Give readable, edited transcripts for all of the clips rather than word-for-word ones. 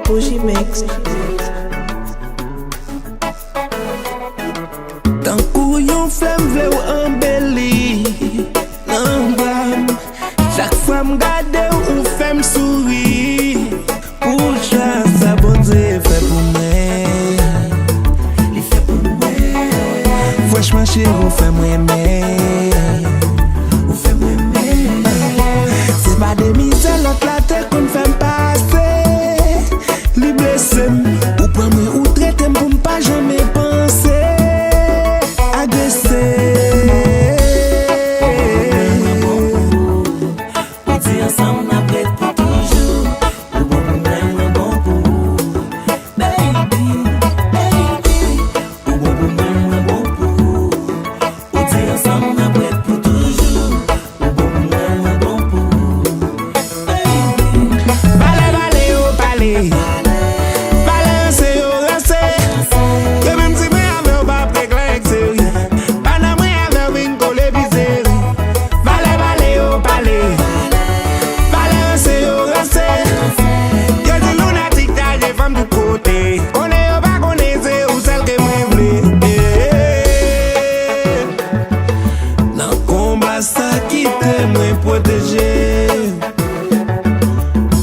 Bougie Mix. Tant kou yon flamme vle ou embelli nan bram. Chaque fois m'gade ou fèm souri. Pour chance sa bon Dieu fait pour moi. Li fait pour moi. Franchement chéri ou fait moi aimer. Ou fait moi aimer. C'est pas des misères l'autre la tête qu'on fait passer. Li blesse ou prend moi ou traite pour m'pas jamais penser.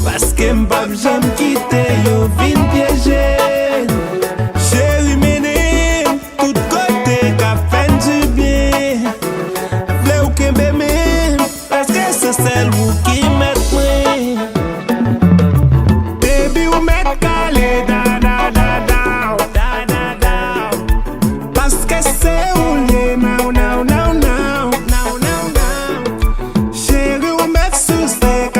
Parce que m'pap j'aime quitter yo vin piéger. Chéri mené tout côté qu'a fait du bien. Vle ou kembe men parce que c'est celle ou qui met moi. Baby ou met calé da da da da da da da. Parce que c'est ou les now now now now now now now. Chéri ou met sous ses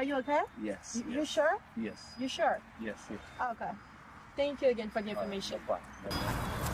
Are you okay? Yes. You sure? Yes. You sure? Yes. Yes. Okay. Thank you again for the information. No problem.